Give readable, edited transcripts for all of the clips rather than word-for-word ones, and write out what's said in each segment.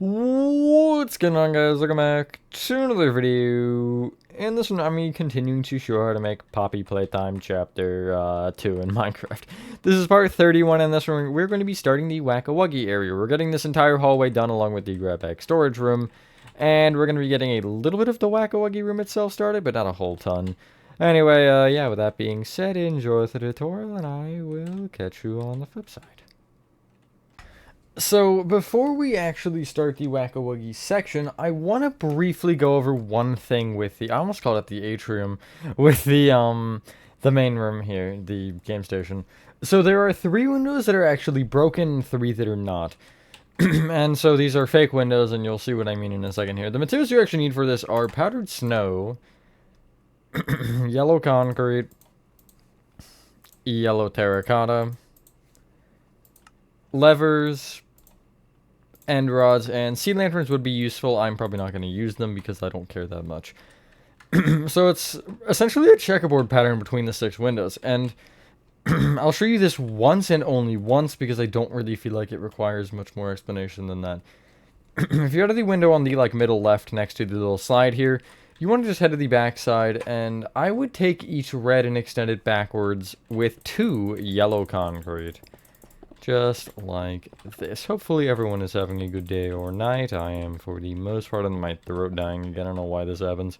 What's going on, guys? Welcome back to another video. In this one, I'm continuing to show how to make Poppy Playtime Chapter 2 in Minecraft. This is part 31, and this one we're going to be starting the Whack-A-Wuggy area. We're getting this entire hallway done along with the Grabpack storage room, and we're going to be getting a little bit of the Whack-A-Wuggy room itself started, but not a whole ton. Anyway, yeah, with that being said, enjoy the tutorial, and I will catch you on the flip side. So, before we actually start the Whack-A-Wuggy section, I want to briefly go over one thing with I almost called it the atrium, with the main room here, the game station. So there are 3 windows that are actually broken and 3 that are not. And so these are fake windows, and you'll see what I mean in a second here. The materials you actually need for this are powdered snow, yellow concrete, yellow terracotta, levers, end rods, and sea lanterns would be useful. I'm probably not going to use them because I don't care that much. So it's essentially a checkerboard pattern between the 6 windows, and I'll show you this once and only once because I don't really feel like it requires much more explanation than that. If you go to the window on the middle left next to the little slide here, you want to just head to the back side, and I would take each red and extend it backwards with 2 yellow concrete. Just like this. Hopefully everyone is having a good day or night. I am for the most part, and my throat dying again. I don't know why this happens.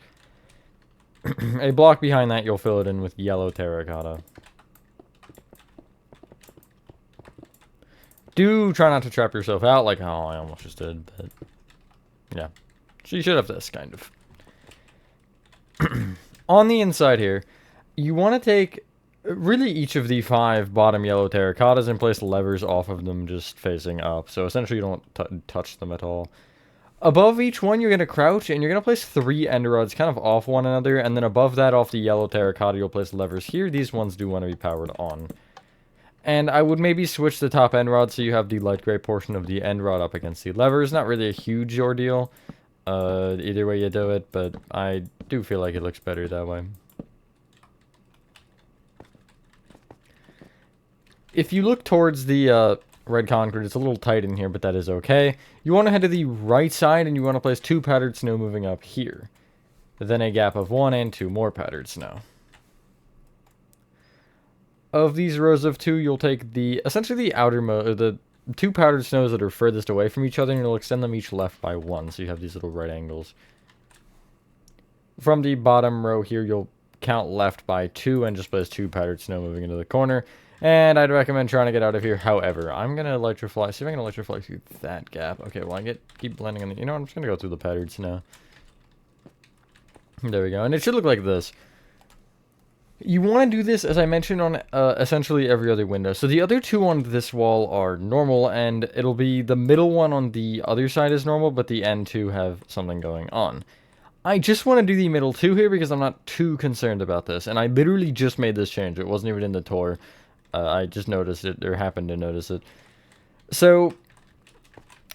A block behind that, you'll fill it in with yellow terracotta. Do try not to trap yourself out like how I almost just did, but yeah. So you should have this, kind of. On the inside here, you want to take really each of the 5 bottom yellow terracottas and place levers off of them just facing up. So essentially you don't touch them at all. Above each one you're going to crouch and you're going to place 3 end rods kind of off one another, and then above that off the yellow terracotta you'll place levers here. These ones do want to be powered on. And I would maybe switch the top end rod so you have the light gray portion of the end rod up against the levers. Not really a huge ordeal either way you do it, but I do feel like it looks better that way. If you look towards the red concrete, it's a little tight in here, but that is okay. You want to head to the right side, and you want to place 2 powdered snow moving up here. Then a gap of 1 and 2 more powdered snow. Of these rows of 2, you'll take essentially the outermost, the 2 powdered snows that are furthest away from each other, and you'll extend them each left by 1, so you have these little right angles. From the bottom row here, you'll count left by 2 and just place 2 powdered snow moving into the corner. And I'd recommend trying to get out of here. However, I'm going to electrify. See if I can electrify through that gap. Okay, well, keep blending on the... You know what? I'm just going to go through the powdered snow. There we go. And it should look like this. You want to do this, as I mentioned, on essentially every other window. So the other 2 on this wall are normal, and it'll be the middle one on the other side is normal, but the end 2 have something going on. I just want to do the middle 2 here because I'm not too concerned about this. And I literally just made this change. It wasn't even in the tour. I just noticed it, or happened to notice it. So,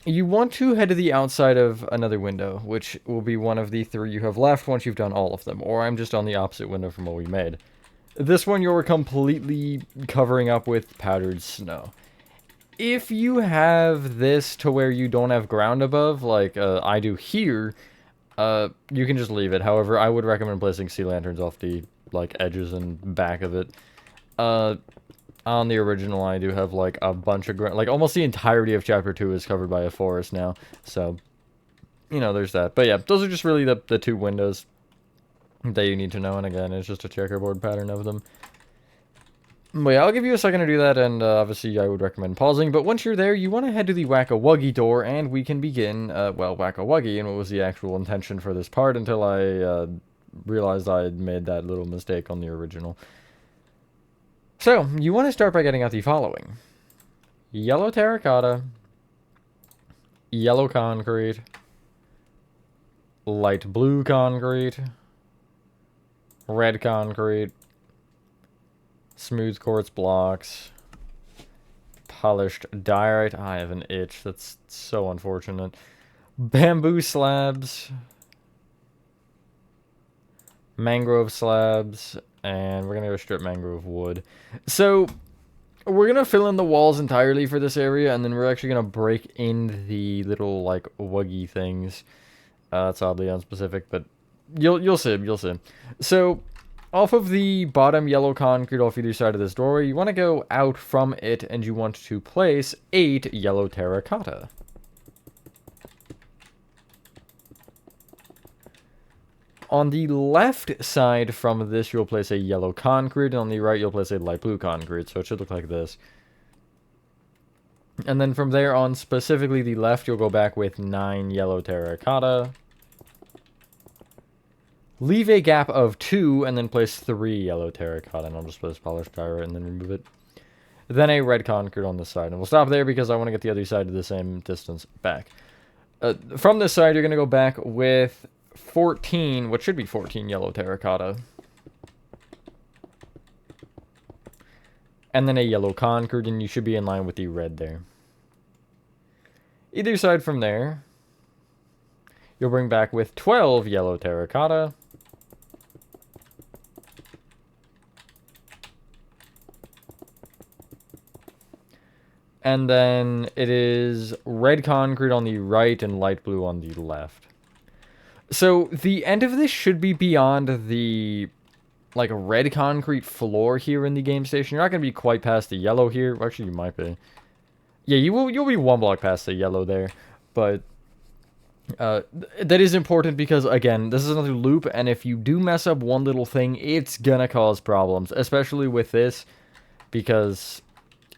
you want to head to the outside of another window, which will be one of the 3 you have left once you've done all of them. Or I'm just on the opposite window from what we made. This one you're completely covering up with powdered snow. If you have this to where you don't have ground above, like I do here, you can just leave it. However, I would recommend placing sea lanterns off the edges and back of it. On the original, I do have, a bunch of ground. Almost the entirety of Chapter 2 is covered by a forest now. So, you know, there's that. But yeah, those are just really the 2 windows that you need to know. And again, it's just a checkerboard pattern of them. But yeah, I'll give you a second to do that. And obviously, I would recommend pausing. But once you're there, you want to head to the Whack-A-Wuggy door. And we can begin, Whack-A-Wuggy. And what was the actual intention for this part until I realized I had made that little mistake on the original. So, you want to start by getting out the following. Yellow terracotta, yellow concrete, light blue concrete, red concrete, smooth quartz blocks, polished diorite. I have an itch, that's so unfortunate. Bamboo slabs, mangrove slabs, and we're gonna go strip mangrove wood. So we're gonna fill in the walls entirely for this area, and then we're actually gonna break in the little like wuggy things. That's oddly unspecific, but you'll see, you'll see. So, off of the bottom yellow concrete off either side of this doorway, you want to go out from it, and you want to place 8 yellow terracotta. On the left side from this, you'll place a yellow concrete, and on the right, you'll place a light blue concrete, so it should look like this. And then from there on, specifically the left, you'll go back with 9 yellow terracotta. Leave a gap of 2, and then place 3 yellow terracotta, and I'll just place polished diorite and then remove it. Then a red concrete on this side, and we'll stop there because I want to get the other side to the same distance back. From this side, you're going to go back with 14, what should be 14 yellow terracotta. And then a yellow concrete, and you should be in line with the red there. Either side from there, you'll bring back with 12 yellow terracotta. And then it is red concrete on the right and light blue on the left. So the end of this should be beyond the like red concrete floor here in the game station. You're not going to be quite past the yellow here. Well, actually, you might be. Yeah, you'll be 1 block past the yellow there. But that is important because, again, this is another loop. And if you do mess up one little thing, it's going to cause problems. Especially with this. Because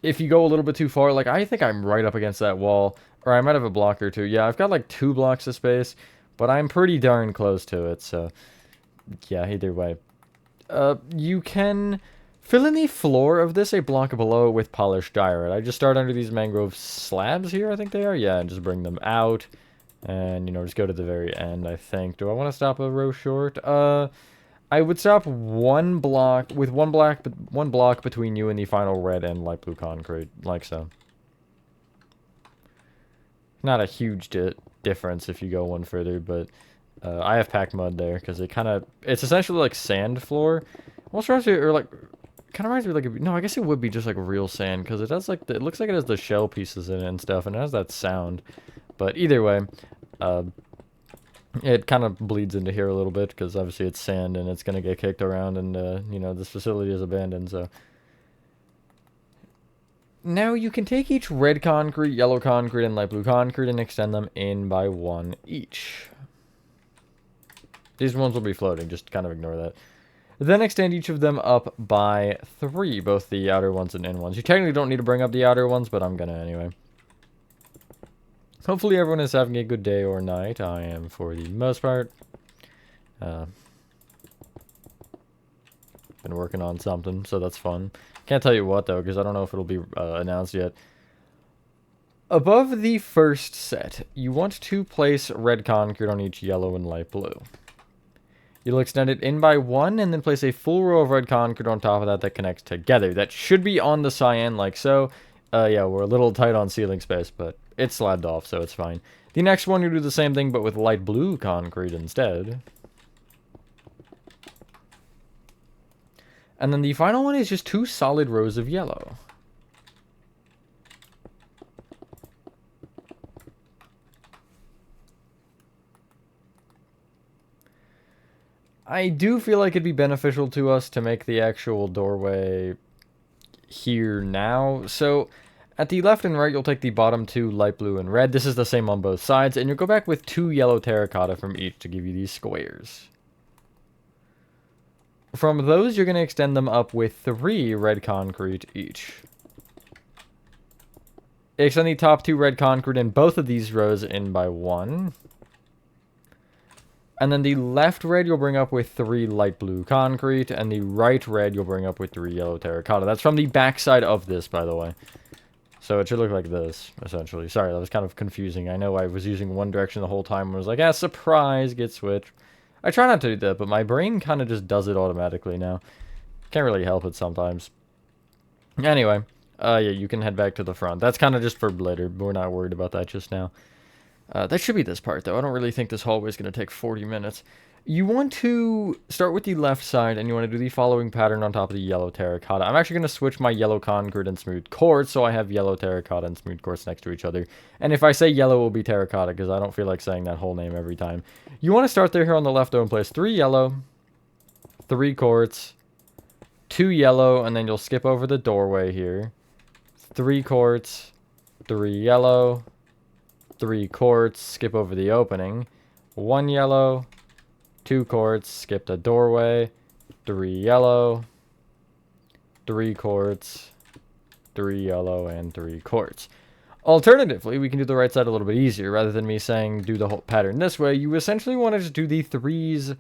if you go a little bit too far, like I think I'm right up against that wall. Or I might have a block or two. Yeah, I've got like 2 blocks of space. But I'm pretty darn close to it, so yeah, either way. You can fill in the floor of this a block below with polished diorite. I just start under these mangrove slabs here, I think they are. Yeah, and just bring them out. And, you know, just go to the very end, I think. Do I want to stop a row short? I would stop 1 block, with 1 block between you and the final red and light blue concrete, like so. Not a huge difference if you go one further, but I have packed mud there because it's essentially like sand floor. Almost reminds me, or like, kind of reminds me like, no, I guess it would be just like real sand because it has like, it looks like it has the shell pieces in it and stuff, and it has that sound. But either way, it kind of bleeds into here a little bit because obviously it's sand and it's going to get kicked around, and, you know, this facility is abandoned, so. Now you can take each red concrete, yellow concrete, and light blue concrete and extend them in by 1 each. These ones will be floating, just kind of ignore that. Then extend each of them up by 3, both the outer ones and in ones. You technically don't need to bring up the outer ones, but I'm gonna anyway. Hopefully everyone is having a good day or night. I am for the most part. Been working on something, so that's fun. Can't tell you what, though, because I don't know if it'll be announced yet. Above the first set, you want to place red concrete on each yellow and light blue. You'll extend it in by 1, and then place a full row of red concrete on top of that connects together. That should be on the cyan, like so. Yeah, we're a little tight on ceiling space, but it's slabbed off, so it's fine. The next one, you do the same thing, but with light blue concrete instead. And then the final one is just 2 solid rows of yellow. I do feel like it'd be beneficial to us to make the actual doorway here now. So at the left and right, you'll take the bottom 2 light blue and red. This is the same on both sides. And you'll go back with 2 yellow terracotta from each to give you these squares. From those, you're going to extend them up with 3 red concrete each. Extend the top 2 red concrete in both of these rows in by 1. And then the left red you'll bring up with 3 light blue concrete, and the right red you'll bring up with 3 yellow terracotta. That's from the back side of this, by the way. So it should look like this, essentially. Sorry, that was kind of confusing. I know I was using one direction the whole time and was like, ah, surprise, get switched. I try not to do that, but my brain kind of just does it automatically now. Can't really help it sometimes. Anyway, yeah, you can head back to the front. That's kind of just for later. We're not worried about that just now. That should be this part, though. I don't really think this hallway is going to take 40 minutes. You want to start with the left side, and you want to do the following pattern on top of the yellow terracotta. I'm actually going to switch my yellow concrete and smooth quartz, so I have yellow terracotta and smooth quartz next to each other. And if I say yellow, it will be terracotta, because I don't feel like saying that whole name every time. You want to start there here on the left, though, and place 3 yellow, 3 quartz, 2 yellow, and then you'll skip over the doorway here. 3 quartz, 3 yellow, 3 quartz, skip over the opening. 1 yellow, 2 quartz, skip the doorway, 3 yellow, 3 quartz, 3 yellow, and 3 quartz. Alternatively, we can do the right side a little bit easier. Rather than me saying do the whole pattern this way, you essentially want to just do the 3s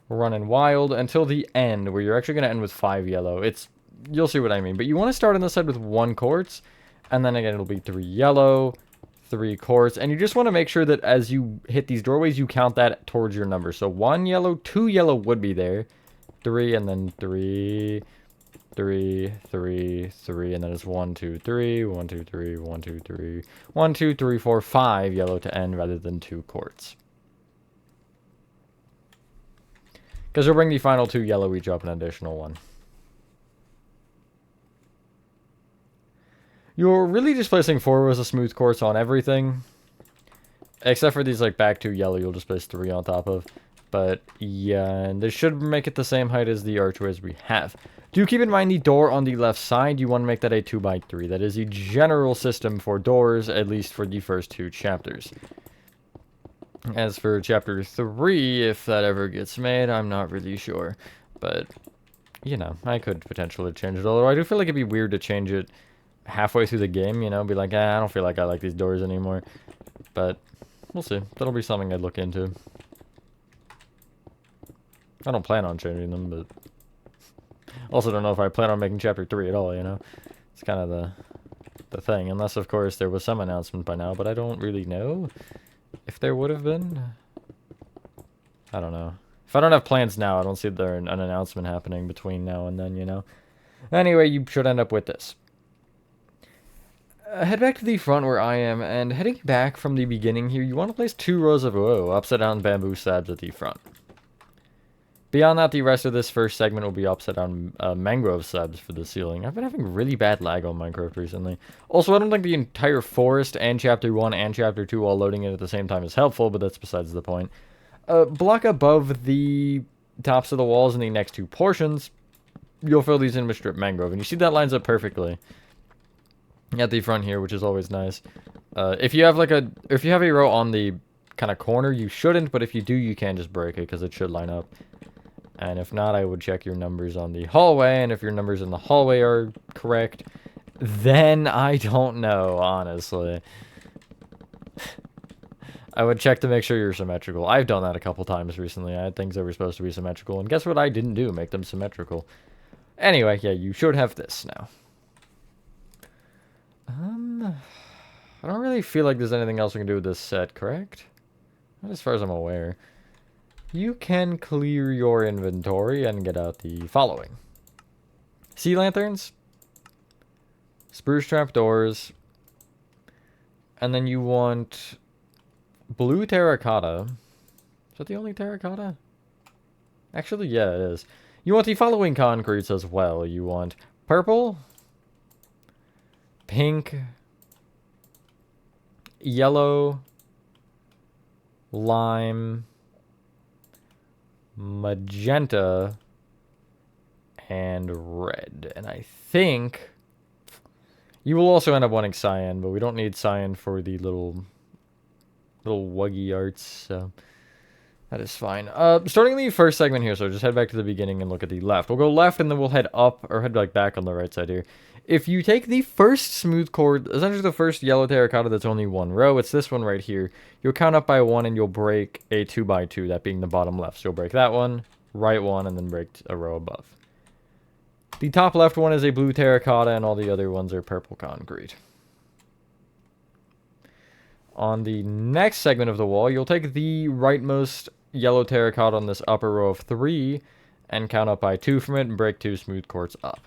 running wild until the end, where you're actually going to end with 5 yellow. You'll see what I mean. But you want to start on this side with 1 quartz, and then again it'll be 3 yellow, 3 quartz, and you just want to make sure that as you hit these doorways, you count that towards your number. So 1 yellow, 2 yellow would be there, 3, and then 3, 3, 3, 3, and then it's 1, 2, 3, 1, 2, 3, 1, 2, 3, 1, 2, 3, 4, 5 yellow to end rather than 2 quartz. Because we'll bring the final 2 yellow each up an additional 1. You're really just placing 4 rows of smooth quartz on everything. Except for these like back 2 yellow, you'll just place 3 on top of. But yeah, and this should make it the same height as the archways we have. Do keep in mind the door on the left side, you want to make that a 2x3. That is the general system for doors, at least for the first 2 chapters. As for chapter 3, if that ever gets made, I'm not really sure. But, you know, I could potentially change it. Although I do feel like it'd be weird to change it halfway through the game, you know, be like, I don't feel like I like these doors anymore. But we'll see. That'll be something I'd look into. I don't plan on changing them, but also don't know if I plan on making chapter 3 at all, you know. It's kind of the thing, unless of course there was some announcement by now, but I don't really know if there would have been. I don't know. If I don't have plans now, I don't see there an announcement happening between now and then, you know. Anyway, you should end up with this. Head back to the front where I am, and heading back from the beginning here, you want to place 2 rows of upside down bamboo slabs at the front. Beyond that, the rest of this first segment will be upside down mangrove slabs for the ceiling. I've been having really bad lag on Minecraft recently. Also, I don't think the entire forest and chapter 1 and chapter 2 all loading it at the same time is helpful, but that's besides the point. Block above the tops of the walls in the next 2 portions, you'll fill these in with strip mangrove, and you see that lines up perfectly at the front here, which is always nice. If you have a row on the kind of corner, you shouldn't, but if you do, you can just break it because it should line up. And if not, I would check your numbers on the hallway, and if your numbers in the hallway are correct, then I don't know, honestly. I would check to make sure you're symmetrical. I've done that a couple times recently. I had things that were supposed to be symmetrical, and guess what I didn't do? Make them symmetrical. Anyway, yeah, you should have this now. I don't really feel like there's anything else we can do with this set, correct? Not as far as I'm aware. You can clear your inventory and get out the following. Sea lanterns, spruce trap doors, and then you want blue terracotta. Is that the only terracotta? Actually, yeah, it is. You want the following concretes as well. You want purple, pink, yellow, lime, magenta, and red. And I think you will also end up wanting cyan, but we don't need cyan for the little wuggy arts, so that is fine. Starting the first segment here, so just head back to the beginning and look at the left. We'll go left and then we'll head up, or head like back on the right side here. If you take the first smooth cord, essentially the first yellow terracotta that's only 1 row, it's this one right here. You'll count up by 1 and you'll break a 2x2, that being the bottom left. So you'll break that one, right one, and then break a row above. The top left one is a blue terracotta and all the other ones are purple concrete. On the next segment of the wall, you'll take the rightmost yellow terracotta on this upper row of 3 and count up by 2 from it and break 2 smooth quartz up.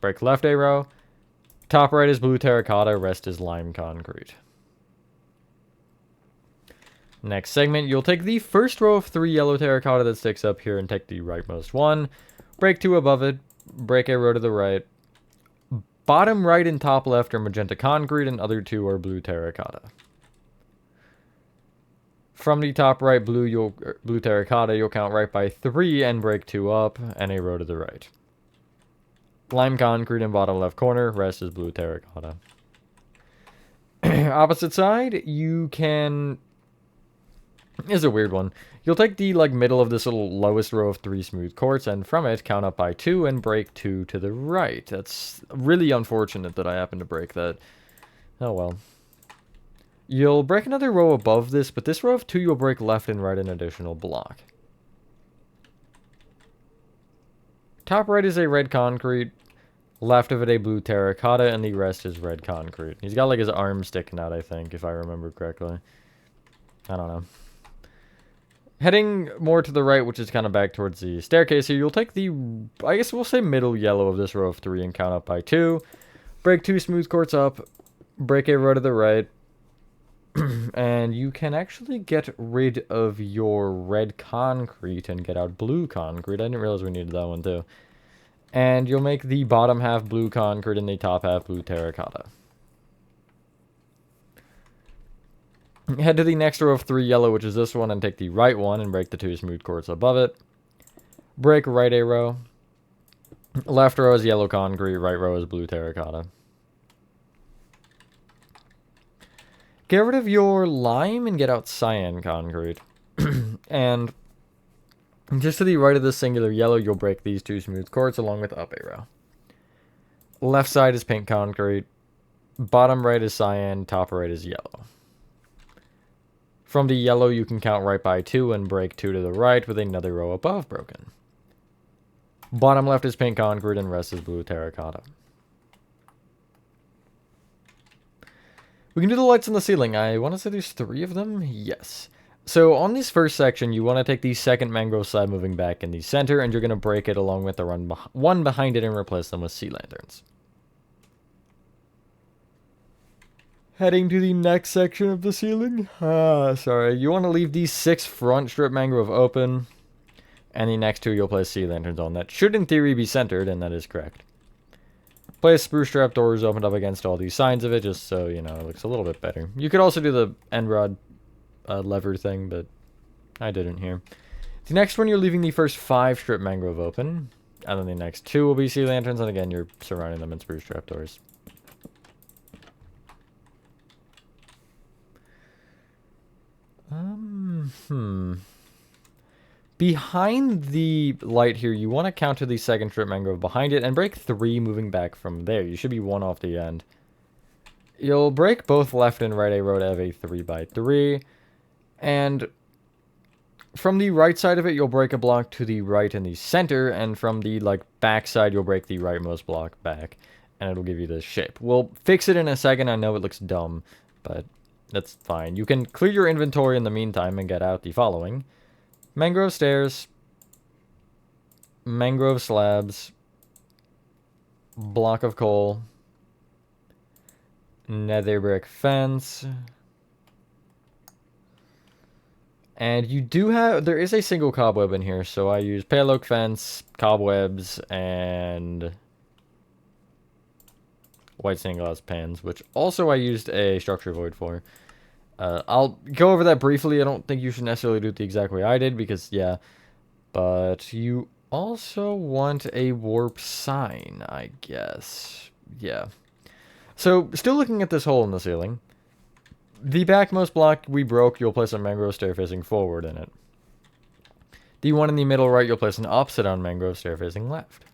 Break left a row. Top right is blue terracotta, rest is lime concrete. Next segment, you'll take the first row of 3 yellow terracotta that sticks up here and take the rightmost one. Break 2 above it. Break a row to the right. Bottom right and top left are magenta concrete, and other 2 are blue terracotta. From the top right blue terracotta, you'll count right by 3 and break 2 up, and a row to the right. Lime concrete in bottom left corner, rest is blue terracotta. Opposite side, you can... This is a weird one. You'll take the middle of this little lowest row of 3 smooth quartz, and from it, count up by 2 and break 2 to the right. That's really unfortunate that I happen to break that. Oh well. You'll break another row above this, but this row of 2 you'll break left and right an additional block. Top right is a red concrete, left of it a blue terracotta, and the rest is red concrete. He's got like his arm sticking out, I think, if I remember correctly. I don't know. Heading more to the right, which is kind of back towards the staircase here, you'll take the, I guess we'll say middle yellow of this row of 3 and count up by 2. Break 2 smooth quartz up, break a row to the right, and you can actually get rid of your red concrete and get out blue concrete. I didn't realize we needed that one too. And you'll make the bottom half blue concrete and the top half blue terracotta. Head to the next row of 3 yellow, which is this one, and take the right one and break the 2 smooth quartz above it. Break right a row. Left row is yellow concrete, right row is blue terracotta. Get rid of your lime and get out cyan concrete. And just to the right of this singular yellow, you'll break these 2 smooth quartz along with up a row. Left side is pink concrete. Bottom right is cyan, top right is yellow. From the yellow, you can count right by 2 and break 2 to the right with another row above broken. Bottom left is pink concrete and rest is blue terracotta. We can do the lights on the ceiling. I want to say there's 3 of them. Yes. So on this first section, you want to take the second mangrove slab moving back in the center, and you're going to break it along with the one behind it and replace them with sea lanterns. Heading to the next section of the ceiling. Sorry. You want to leave these 6 front strip mangrove open, and the next 2 you'll place sea lanterns on. That should in theory be centered, and that is correct. Place spruce trap doors opened up against all these sides of it, just so, you know, it looks a little bit better. You could also do the end rod lever thing, but I didn't here. The next one, you're leaving the first 5 strip mangrove open, and then the next 2 will be sea lanterns, and again, you're surrounding them in spruce trap doors. Behind the light here, you want to counter the second strip mangrove behind it and break 3 moving back from there. You should be 1 off the end. You'll break both left and right a row to have a 3x3. And from the right side of it, you'll break a block to the right in the center. And from the back side, you'll break the rightmost block back. And it'll give you this shape. We'll fix it in a second. I know it looks dumb, but that's fine. You can clear your inventory in the meantime and get out the following. Mangrove stairs, mangrove slabs, block of coal, nether brick fence, and you do have, there is a single cobweb in here, so I use pale oak fence, cobwebs, and white stained glass pans, which also I used a structure void for. I'll go over that briefly. I don't think you should necessarily do it the exact way I did, because, yeah. But you also want a warp sign, I guess. Yeah. So, still looking at this hole in the ceiling. The backmost block we broke, you'll place a mangrove stair facing forward in it. The one in the middle right, you'll place an upside down mangrove stair facing left.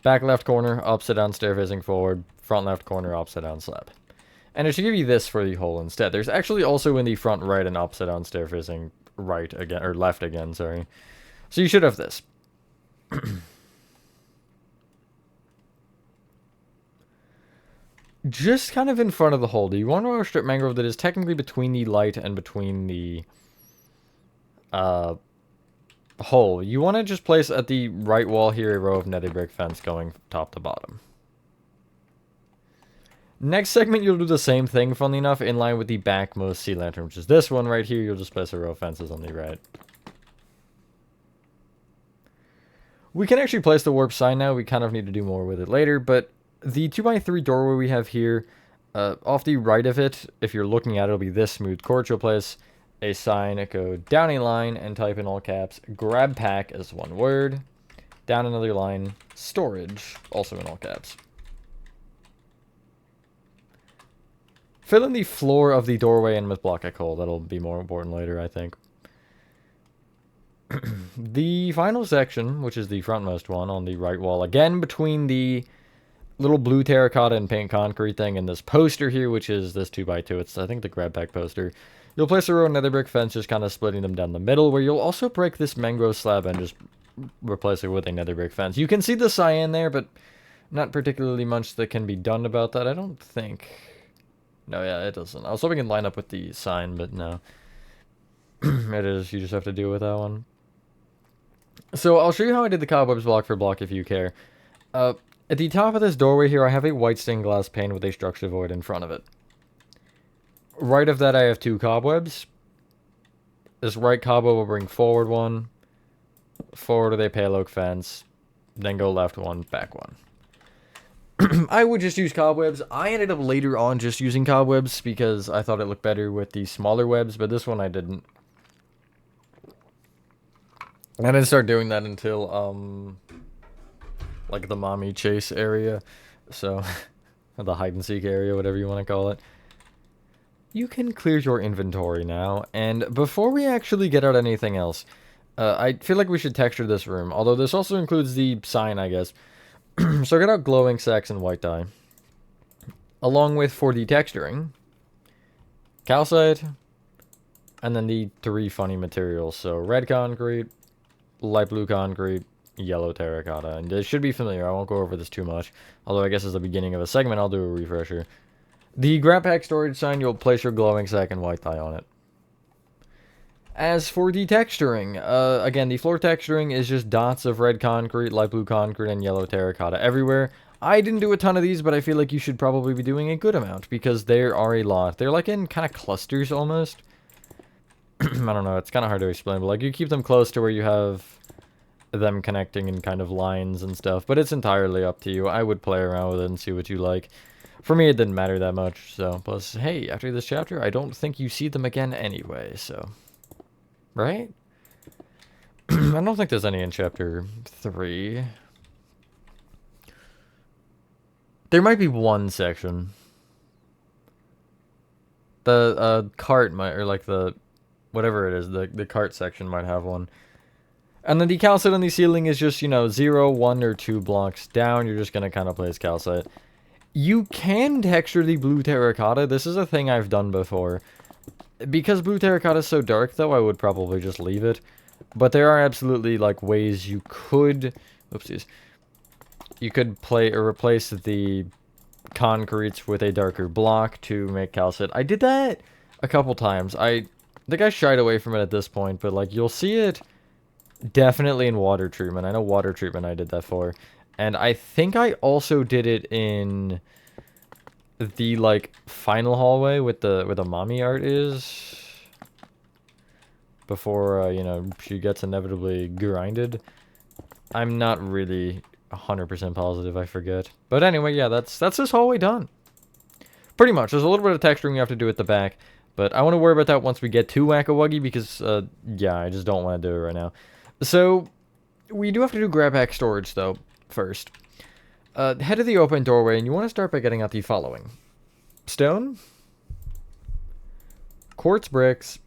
Back left corner, upside down stair facing forward. Front left corner, upside down slab. And it should give you this for the hole instead. There's actually also in the front right an upside down stair facing right again, or left again, sorry. So you should have this. Just kind of in front of the hole, do you want to strip mangrove that is technically between the light and between the hole? You want to just place at the right wall here a row of nether brick fence going top to bottom. Next segment, you'll do the same thing, funnily enough, in line with the backmost sea lantern, which is this one right here. You'll just place a row of fences on the right. We can actually place the warp sign now. We kind of need to do more with it later, but the 2x3 doorway we have here, off the right of it, if you're looking at it, it'll be this smooth court. You'll place a sign, go down a line, and type in all caps, Grabpack as one word. Down another line, storage, also in all caps. Fill in the floor of the doorway and with block a coal. That'll be more important later, I think. The final section, which is the frontmost one on the right wall, again between the little blue terracotta and paint concrete thing and this poster here, which is this 2x2. It's, I think, the Grabpack poster. You'll place a row of nether brick fence, just kind of splitting them down the middle, where you'll also break this mangrove slab and just replace it with a nether brick fence. You can see the cyan there, but not particularly much that can be done about that, I don't think. No, yeah, it doesn't. I was hoping it can line up with the sign, but no. It is. You just have to deal with that one. So I'll show you how I did the cobwebs block for block if you care. At the top of this doorway here, I have a white stained glass pane with a structure void in front of it. Right of that, I have two cobwebs. This right cobweb will bring forward one, forward with a pale oak fence, then go left one, back one. I would just use cobwebs. I ended up later on just using cobwebs because I thought it looked better with the smaller webs, but this one I didn't. I didn't start doing that until, like the mommy chase area. So, the hide and seek area, whatever you want to call it. You can clear your inventory now, and before we actually get out anything else, I feel like we should texture this room, although this also includes the sign, I guess. So get out glowing sacks and white dye. Along with, for the texturing, calcite, and then the three funny materials. So red concrete, light blue concrete, yellow terracotta. And it should be familiar. I won't go over this too much. Although I guess as the beginning of a segment, I'll do a refresher. The Grabpack storage sign, you'll place your glowing sack and white dye on it. As for the texturing, again, the floor texturing is just dots of red concrete, light blue concrete, and yellow terracotta everywhere. I didn't do a ton of these, but I feel like you should probably be doing a good amount, because there are a lot. They're like in kind of clusters, almost. I don't know, it's kind of hard to explain, but like you keep them close to where you have them connecting in kind of lines and stuff, but it's entirely up to you. I would play around with it and see what you like. For me, it didn't matter that much, so, plus, hey, after this chapter, I don't think you see them again anyway, so... Right? I don't think there's any in chapter 3. There might be one section. The cart might, or like the, whatever it is, the cart section might have one. And then the calcite on the ceiling is just, you know, 0, 1, or 2 blocks down. You're just going to kind of place calcite. You can texture the blue terracotta. This is a thing I've done before. Because blue terracotta is so dark, though, I would probably just leave it. But there are absolutely, like, ways you could... Oopsies. You could play or replace the concretes with a darker block to make calcite. I did that a couple times. I think I shied away from it at this point, but, like, you'll see it definitely in water treatment. I know water treatment I did that for. And I think I also did it in... the like final hallway with the where the mommy art is before you know, she gets inevitably grinded. I'm not really 100% positive, I forget, but anyway, yeah, that's this hallway done pretty much. There's a little bit of texturing you have to do at the back, but I want to worry about that once we get to Whack-A-Wuggy, because yeah, I just don't want to do it right now. So we do have to do Grabpack storage though first. Head to the open doorway, and you want to start by getting out the following. Stone, quartz bricks,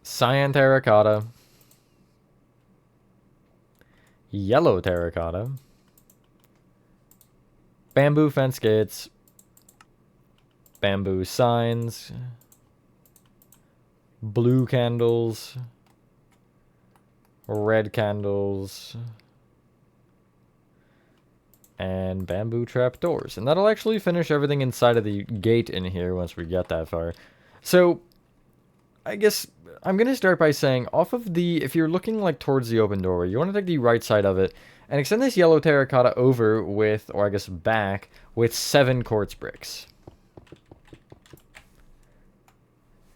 cyan terracotta, yellow terracotta, bamboo fence gates, bamboo signs, blue candles, red candles, and bamboo trapdoors. And that'll actually finish everything inside of the gate in here once we get that far. So, I guess I'm going to start by saying off of the, if you're looking like towards the open doorway, you want to take the right side of it and extend this yellow terracotta over with, or I guess back, with 7 quartz bricks.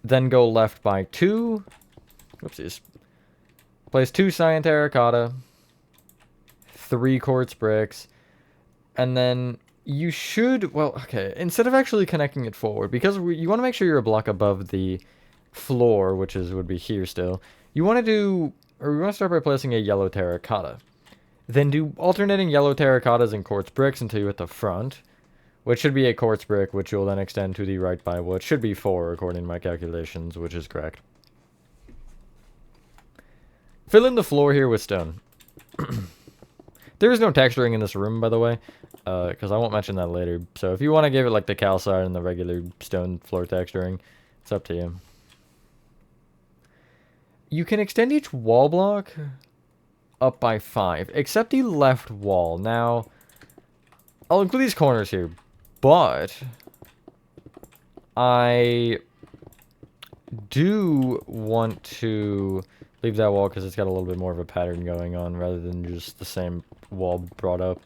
Then go left by 2. Whoopsies. Place 2 cyan terracotta, 3 quartz bricks, and then you should, well, okay, instead of actually connecting it forward, because you want to make sure you're a block above the floor, which would be here still, you want to do, or we want to start by placing a yellow terracotta. Then do alternating yellow terracottas and quartz bricks until you hit the front, which should be a quartz brick, which you'll then extend to the right by, well, it should be 4 according to my calculations, which is correct. Fill in the floor here with stone. There is no texturing in this room, by the way, because I won't mention that later. So if you want to give it like the calcite and the regular stone floor texturing, it's up to you. You can extend each wall block up by 5, except the left wall. Now, I'll include these corners here, but I do want to leave that wall because it's got a little bit more of a pattern going on rather than just the same wall brought up.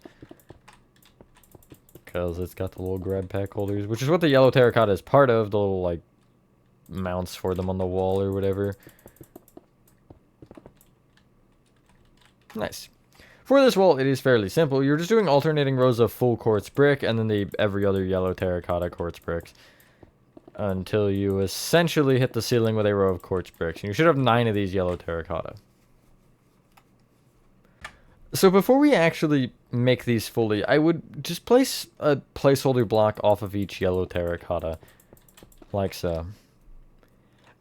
Because it's got the little Grabpack holders, which is what the yellow terracotta is part of, the little, like, mounts for them on the wall or whatever. Nice. For this wall, it is fairly simple. You're just doing alternating rows of full quartz brick and then the every other yellow terracotta quartz bricks until you essentially hit the ceiling with a row of quartz bricks. And you should have 9 of these yellow terracotta. So before we actually make these fully, I would just place a placeholder block off of each yellow terracotta, like so.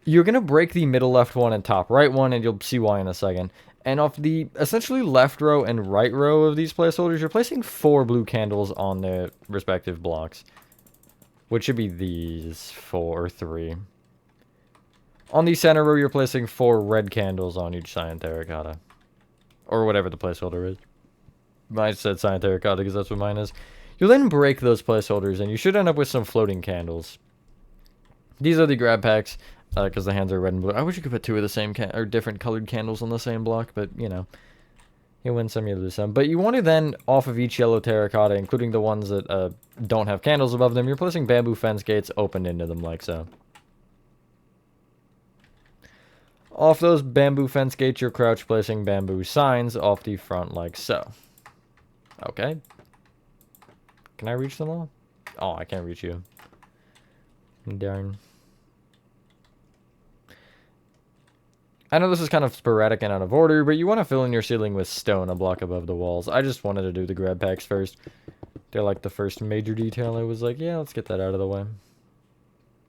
You're going to break the middle left one and top right one, and you'll see why in a second. And off the essentially left row and right row of these placeholders, you're placing 4 blue candles on their respective blocks. Which should be these 4 or 3. On the center row, you're placing 4 red candles on each cyan terracotta. Or whatever the placeholder is. I said cyan terracotta because that's what mine is. You'll then break those placeholders, and you should end up with some floating candles. These are the Grabpacks, because the hands are red and blue. I wish you could put 2 of the same or different colored candles on the same block, but, you know. You win some, you lose some. But you want to then, off of each yellow terracotta, including the ones that don't have candles above them, you're placing bamboo fence gates opened into them like so. Off those bamboo fence gates, you're crouch placing bamboo signs off the front like so. Okay. Can I reach them all? Oh, I can't reach you. Darn. I know this is kind of sporadic and out of order, but you want to fill in your ceiling with stone a block above the walls. I just wanted to do the grab packs first. They're like the first major detail. I was like, yeah, let's get that out of the way.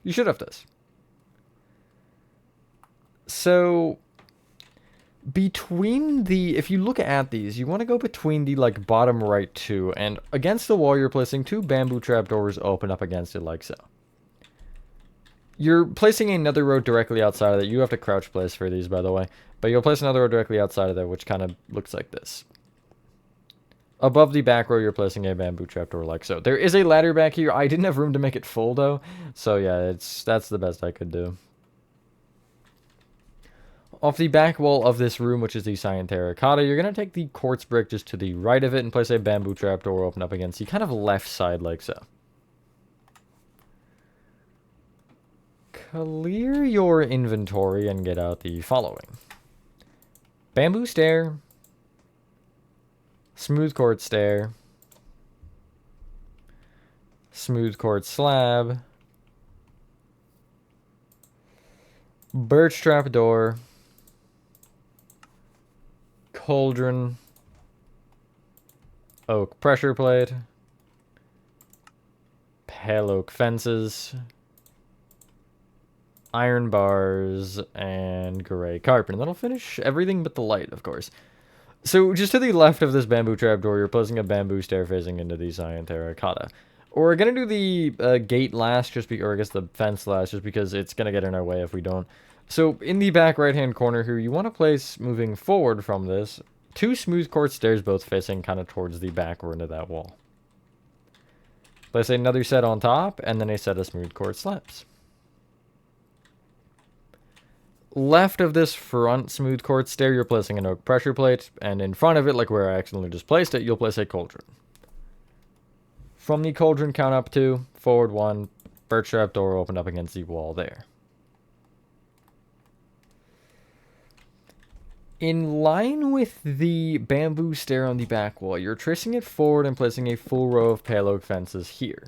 You should have this. So, between the, if you look at these, you want to go between the, like, bottom right 2, and against the wall you're placing 2 bamboo trapdoors open up against it like so. You're placing another row directly outside of that. You have to crouch place for these, by the way. But you'll place another row directly outside of that, which kind of looks like this. Above the back row, you're placing a bamboo trapdoor like so. There is a ladder back here. I didn't have room to make it full, though. So, yeah, that's the best I could do. Off the back wall of this room, which is the cyan terracotta, you're going to take the quartz brick just to the right of it and place a bamboo trapdoor open up against the kind of left side like so. Clear your inventory and get out the following. Bamboo stair. Smooth quartz stair. Smooth quartz slab. Birch trapdoor. Cauldron. Oak pressure plate. Pale oak fences. Iron bars, and gray carpet. And that'll finish everything but the light, of course. So, just to the left of this bamboo trapdoor, you're placing a bamboo stair facing into the cyan terracotta. We're going to do the gate last, or I guess the fence last, just because it's going to get in our way if we don't. So, in the back right-hand corner here, you want to place, moving forward from this, 2 smooth quartz stairs, both facing kind of towards the back or into that wall. Place another set on top, and then a set of smooth quartz slabs. Left of this front smooth quartz stair, you're placing an oak pressure plate, and in front of it, like where I accidentally just placed it, you'll place a cauldron. From the cauldron, count up 2, forward 1, birch trap door opened up against the wall there. In line with the bamboo stair on the back wall, you're tracing it forward and placing a full row of pale oak fences here.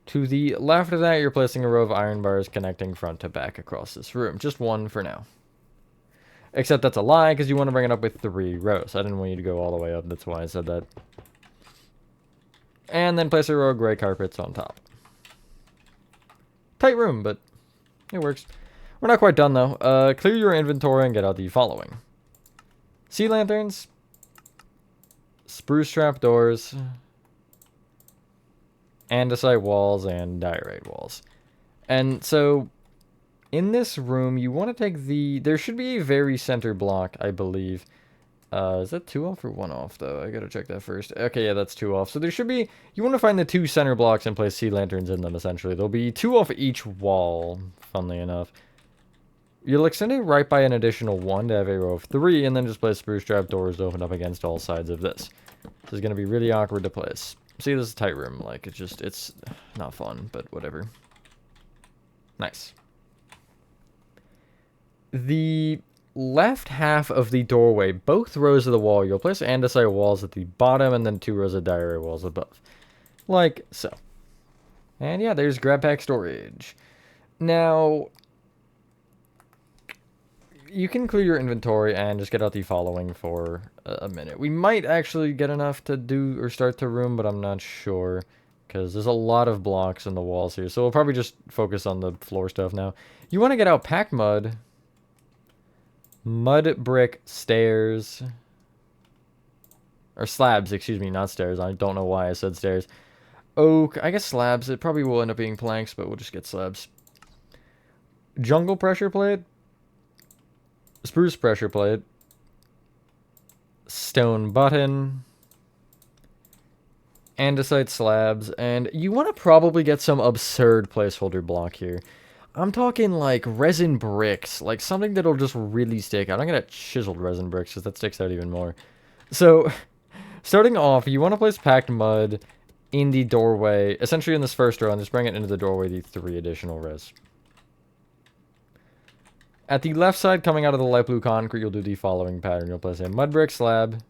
To the left of that, you're placing a row of iron bars connecting front to back across this room. Just one for now. Except that's a lie, because you want to bring it up with 3 rows. I didn't want you to go all the way up, that's why I said that. And then place a row of gray carpets on top. Tight room, but it works. We're not quite done, though. Clear your inventory and get out the following. Sea lanterns. Spruce trap doors. Andesite walls and diorite walls. And so, in this room, you want to take the... There should be a very center block, I believe. Is that 2 off or 1 off, though? I gotta check that first. Okay, yeah, that's 2 off. So there should be... You want to find the 2 center blocks and place sea lanterns in them, essentially. There'll be 2 off each wall, funnily enough. You'll extend it right by an additional 1 to have a row of 3, and then just place spruce trap doors to open up against all sides of this. This is going to be really awkward to place. See, this is a tight room. Like, it's not fun, but whatever. Nice. The left half of the doorway, both rows of the wall, you'll place andesite walls at the bottom, and then 2 rows of diorite walls above. Like so. And yeah, there's Grabpack storage. Now... You can clear your inventory and just get out the following for a minute. We might actually get enough to do or start the room, but I'm not sure. Because there's a lot of blocks in the walls here. So we'll probably just focus on the floor stuff now. You want to get out packed mud. Mud brick stairs. Or slabs, excuse me, not stairs. I don't know why I said stairs. Oak, I guess slabs. It probably will end up being planks, but we'll just get slabs. Jungle pressure plate. Spruce pressure plate, stone button, andesite slabs, and you want to probably get some absurd placeholder block here. I'm talking like resin bricks, like something that'll just really stick out. I'm going to chiseled resin bricks because that sticks out even more. So, starting off, you want to place packed mud in the doorway, essentially in this first row, and just bring it into the doorway, the 3 additional rows. At the left side, coming out of the light blue concrete, you'll do the following pattern. You'll place a mud brick slab.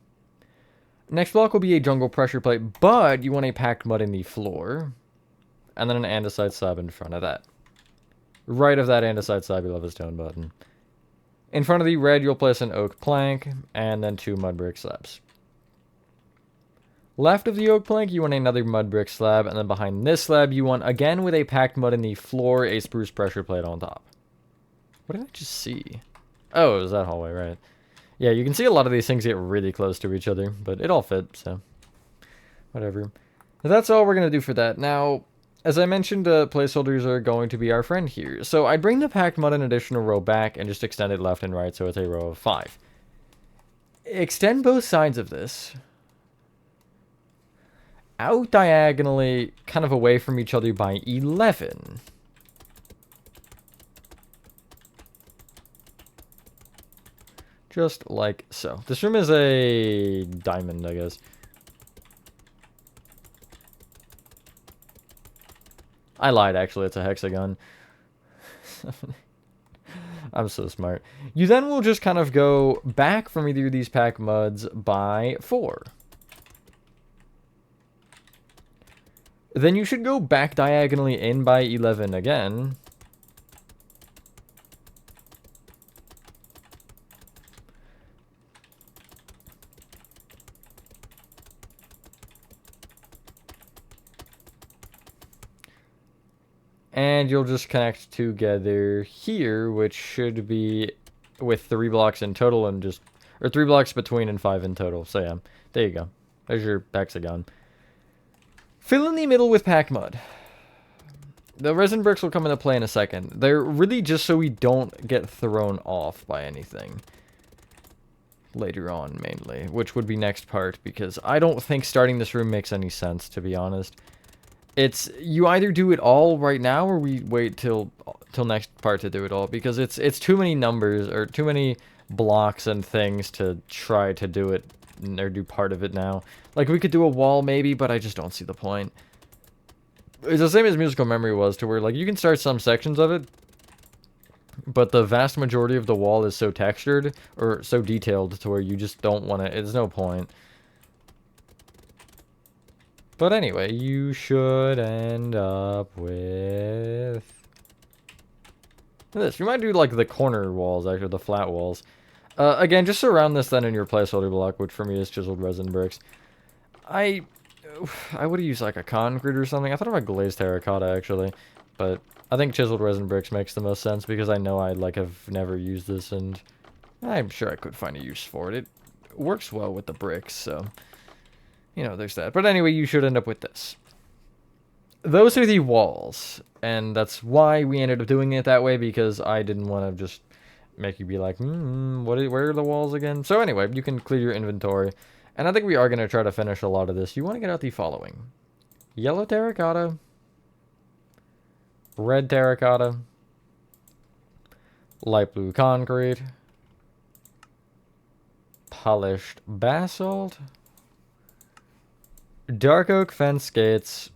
Next block will be a jungle pressure plate, but you want a packed mud in the floor. And then an andesite slab in front of that. Right of that andesite slab, you'll have a stone button. In front of the red, you'll place an oak plank, and then 2 mud brick slabs. Left of the oak plank, you want another mud brick slab, and then behind this slab, you want, again with a packed mud in the floor, a spruce pressure plate on top. What did I just see? Oh, it was that hallway, right. Yeah, you can see a lot of these things get really close to each other, but it all fits, so whatever. That's all we're going to do for that. Now, as I mentioned, placeholders are going to be our friend here. So I'd bring the packed mud an additional row back and just extend it left and right so it's a row of 5. Extend both sides of this out diagonally, kind of away from each other by 11. Just like so. This room is a diamond, I guess. I lied, actually. It's a hexagon. I'm so smart. You then will just kind of go back from either of these packed muds by 4. Then you should go back diagonally in by 11 again. And you'll just connect together here, which should be with 3 blocks in total and just... Or 3 blocks between and 5 in total. So yeah, there you go. There's your hexagon. Fill in the middle with packed mud. The resin bricks will come into play in a second. They're really just so we don't get thrown off by anything. Later on, mainly. Which would be next part, because I don't think starting this room makes any sense, to be honest. It's, you either do it all right now, or we wait till till next part to do it all, because it's too many numbers or too many blocks and things to try to do it or do part of it now. Like, we could do a wall maybe, but I just don't see the point. It's the same as musical memory was, to where like you can start some sections of it, but the vast majority of the wall is so textured or so detailed to where you just don't want to. It's no point. But anyway, you should end up with this. You might do like the corner walls, actually, the flat walls. Again, just surround this then in your placeholder block, which for me is chiseled resin bricks. I would have used like a concrete or something. I thought about glazed terracotta actually, but I think chiseled resin bricks makes the most sense because I know I like have never used this, and I'm sure I could find a use for it. It works well with the bricks, so you know, there's that. But anyway, you should end up with this. Those are the walls, and that's why we ended up doing it that way, because I didn't want to just make you be like, where are the walls again? So anyway, you can clear your inventory, and I think we are going to try to finish a lot of this. You want to get out the following: yellow terracotta, red terracotta, light blue concrete, polished basalt, dark oak fence gates,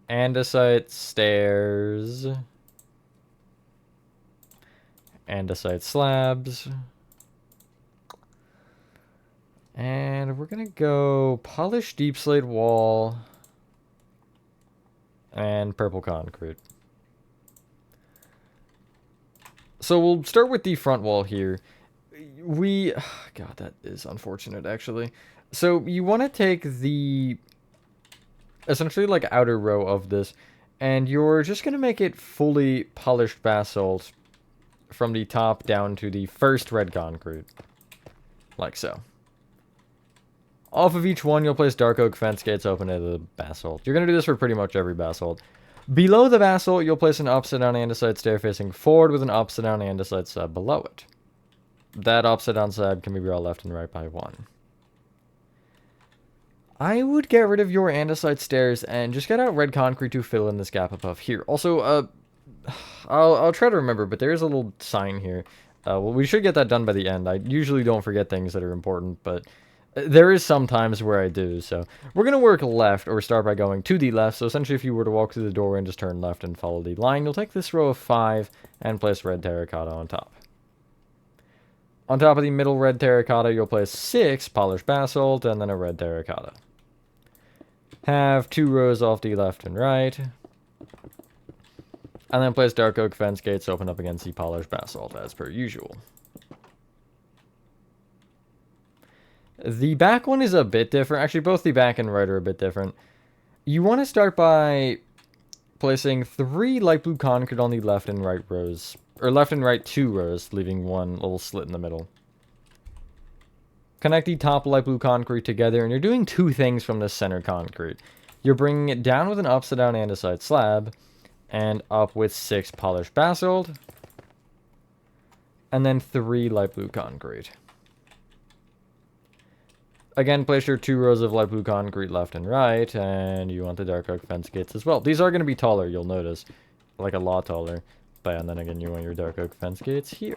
andesite stairs, andesite slabs, and we're gonna go polished deep slate wall and purple concrete. So we'll start with the front wall here. God, that is unfortunate actually. So you want to take the essentially like outer row of this, and you're just going to make it fully polished basalt from the top down to the first red concrete, like so. Off of each one, you'll place dark oak fence gates open to the basalt. You're going to do this for pretty much every basalt. Below the basalt, you'll place an upside down andesite stair facing forward with an upside down andesite slab below it. That upside down slab can be brought left and right by one. I would get rid of your andesite stairs and just get out red concrete to fill in this gap above here. Also, I'll try to remember, but there is a little sign here. Well, we should get that done by the end. I usually don't forget things that are important, but there is some times where I do. So we're going to work left, or start by going to the left. So essentially, if you were to walk through the doorway and just turn left and follow the line, you'll take this row of 5 and place red terracotta on top. On top of the middle red terracotta, you'll place 6 polished basalt and then a red terracotta. Have 2 rows off the left and right. And then place dark oak fence gates open up against the polished basalt as per usual. The back one is a bit different. Actually, both the back and right are a bit different. You want to start by placing 3 light blue concrete on the left and right rows. Or left and right 2 rows, leaving one little slit in the middle. Connect the top light blue concrete together, and you're doing 2 things from the center concrete. You're bringing it down with an upside down andesite slab, and up with 6 polished basalt, and then 3 light blue concrete. Again, place your 2 rows of light blue concrete left and right, and you want the dark oak fence gates as well. These are going to be taller, you'll notice, like a lot taller. But and then again, you want your dark oak fence gates here.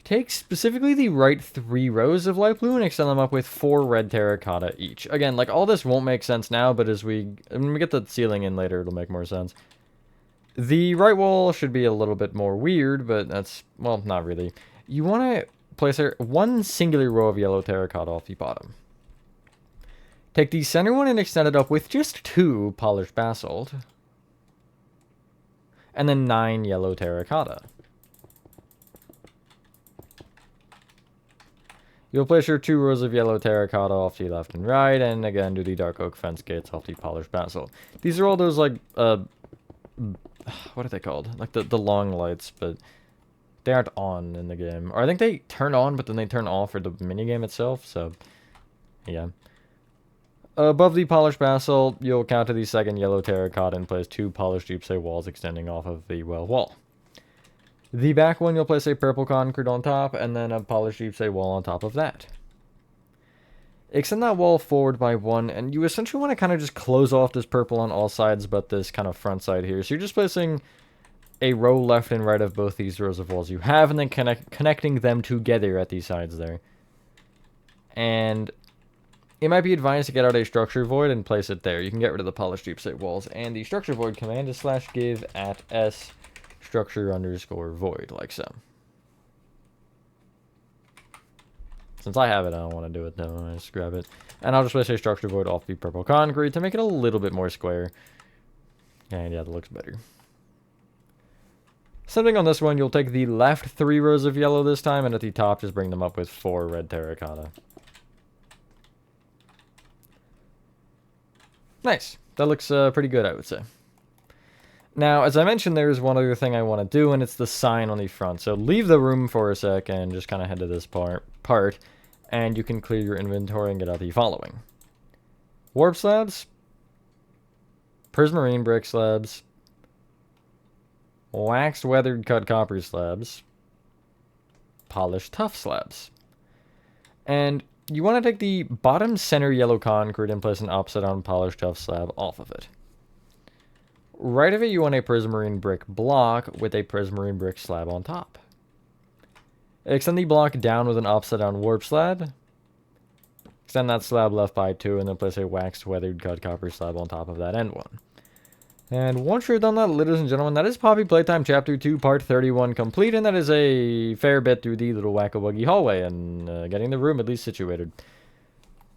Take specifically the right 3 rows of light blue and extend them up with 4 red terracotta each. Again, like, all this won't make sense now, but when we get the ceiling in later, it'll make more sense. The right wall should be a little bit more weird, but that's, well, not really. You want to place 1 singular row of yellow terracotta off the bottom. Take the center one and extend it up with just 2 polished basalt. And then 9 yellow terracotta. You'll place your 2 rows of yellow terracotta off the left and right, and again do the dark oak fence gates off the polished basalt. These are all those, like, what are they called? Like the long lights, but they aren't on in the game. Or I think they turn on, but then they turn off for the minigame itself, so yeah. Above the polished basalt, you'll count to the second yellow terracotta and place 2 polished deep slate walls extending off of the well wall. The back one, you'll place a purple concrete on top, and then a polished deep slate wall on top of that. Extend that wall forward by 1, and you essentially want to kind of just close off this purple on all sides but this kind of front side here. So you're just placing a row left and right of both these rows of walls you have, and then connecting them together at these sides there. And it might be advised to get out a structure void and place it there. You can get rid of the polished deep slate walls, and the structure void command is /give at s structure underscore void, like so. Since I have it, I don't want to do it though. I just grab it. And I'll just place a structure void off the purple concrete to make it a little bit more square. And yeah, that looks better. Something on this one, you'll take the left 3 rows of yellow this time, and at the top, just bring them up with 4 red terracotta. Nice. That looks pretty good, I would say. Now, as I mentioned, there's one other thing I want to do, and it's the sign on the front. So leave the room for a sec and just kind of head to this part, and you can clear your inventory and get out the following. Warp slabs, prismarine brick slabs, waxed weathered cut copper slabs, polished tough slabs. And you want to take the bottom center yellow concrete and place an upside down polished tough slab off of it. Right of it, you want a prismarine brick block with a prismarine brick slab on top. Extend the block down with an upside down warp slab. Extend that slab left by 2, and then place a waxed weathered cut copper slab on top of that end one. And once you're done that, ladies and gentlemen, that is Poppy Playtime Chapter 2, Part 31 complete, and that is a fair bit through the little wacka-wuggy hallway and getting the room at least situated.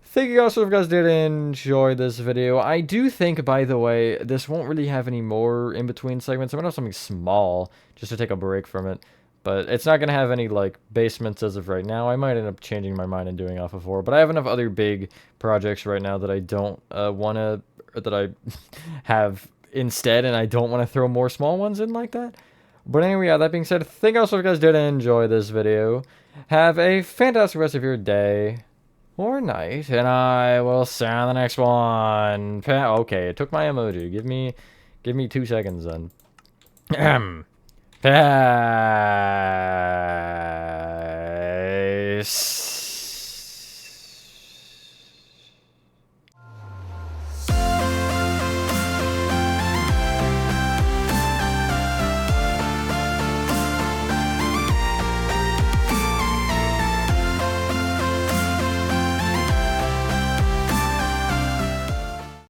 Thank you guys, so if you guys did enjoy this video. I do think, by the way, this won't really have any more in-between segments. I'm going to have something small just to take a break from it. But it's not going to have any, like, basements as of right now. I might end up changing my mind and doing off of 4. But I have enough other big projects right now that I don't want to... that I have instead, and I don't want to throw more small ones in like that. But anyway, yeah, that being said, thank you guys, so if you guys did enjoy this video. Have a fantastic rest of your day. Or night, and I will see you on the next one. Okay, it took my emoji. Give me 2 seconds then. Peace.